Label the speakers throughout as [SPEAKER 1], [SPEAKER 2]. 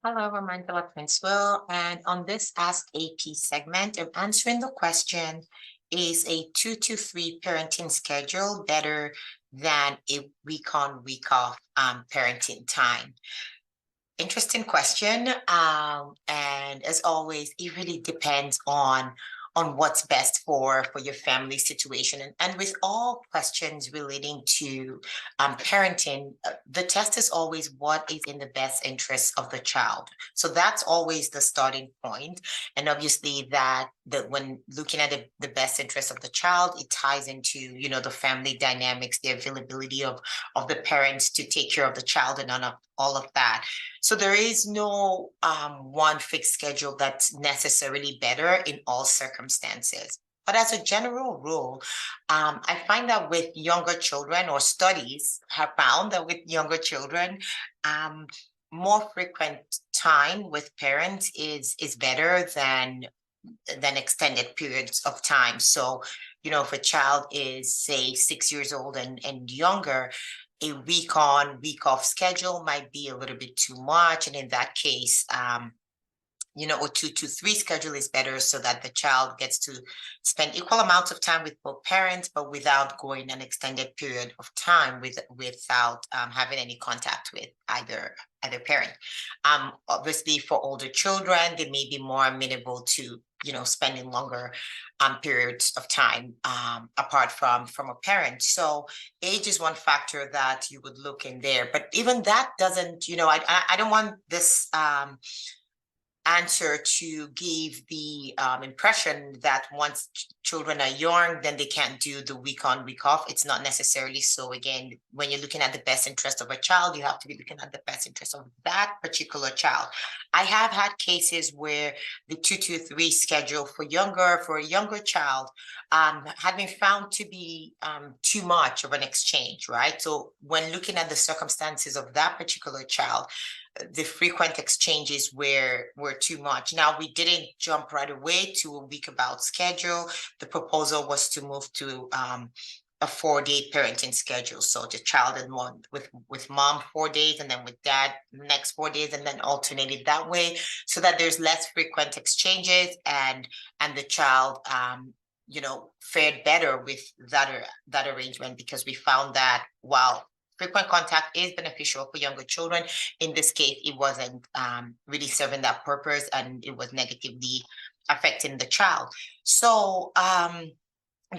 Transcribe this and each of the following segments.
[SPEAKER 1] Hello, I'm Angela Princeville, and on this Ask AP segment, I'm answering the question, is a 2 to 3 parenting schedule better than a week on, week off parenting time? Interesting question. And as always, it really depends on what's best for your family situation. And with all questions relating to parenting, the test is always what is in the best interest of the child. So that's always the starting point. And obviously that when looking at the best interest of the child, it ties into, the family dynamics, the availability of the parents to take care of the child and all of that. So there is no one fixed schedule that's necessarily better in all circumstances. But as a general rule, I find that with younger children, or studies have found that with younger children, um, more frequent time with parents is better than extended periods of time. So, if a child is, say, 6 years old and younger, a week on, week off schedule might be a little bit too much. And in that case, a 2 to 3 schedule is better so that the child gets to spend equal amounts of time with both parents, but without going an extended period of time without having any contact with either parent. Obviously, for older children, they may be more amenable to spending longer periods of time apart from a parent. So age is one factor that you would look in there, but even that doesn't, I don't want this answer to give the impression that once children are young, then they can't do the week on, week off. It's not necessarily so. Again, when you're looking at the best interest of a child, you have to be looking at the best interest of that particular child. I have had cases where the 2 to 3 schedule for a younger child had been found to be too much of an exchange, right? So when looking at the circumstances of that particular child, the frequent exchanges were too much. Now, we didn't jump right away to a week about schedule. The proposal was to move to a 4-day parenting schedule. So the child and one with mom 4 days, and then with dad the next 4 days, and then alternated that way, so that there's less frequent exchanges and the child fared better with that arrangement, because we found that while frequent contact is beneficial for younger children, in this case, it wasn't really serving that purpose, and it was negatively affecting the child. So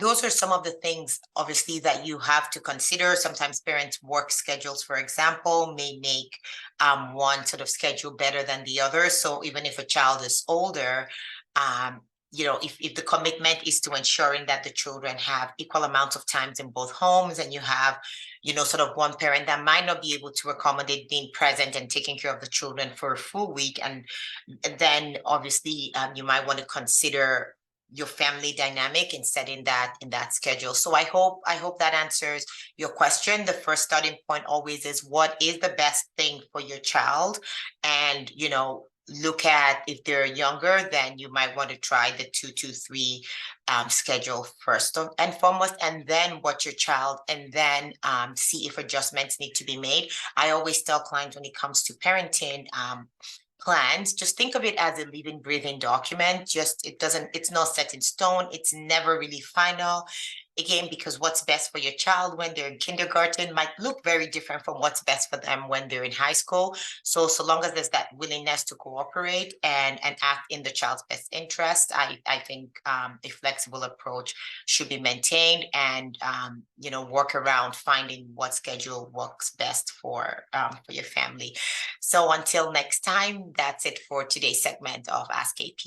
[SPEAKER 1] those are some of the things, obviously, that you have to consider. Sometimes parents' work schedules, for example, may make one sort of schedule better than the other. So even if a child is older, if the commitment is to ensuring that the children have equal amounts of times in both homes, and you have, sort of one parent that might not be able to accommodate being present and taking care of the children for a full week, and then obviously you might want to consider your family dynamic in setting that in that schedule. So I hope that answers your question. The first starting point always is, what is the best thing for your child? And look at, if they're younger, then you might want to try the 2 to 3 schedule first and foremost, and then watch your child, and then see if adjustments need to be made. I always tell clients, when it comes to parenting plans, just think of it as a living, breathing document. It's not set in stone. It's never really final. Again, because what's best for your child when they're in kindergarten might look very different from what's best for them when they're in high school. So long as there's that willingness to cooperate and act in the child's best interest, I think a flexible approach should be maintained, and work around finding what schedule works best for your family. So until next time, that's it for today's segment of Ask AP.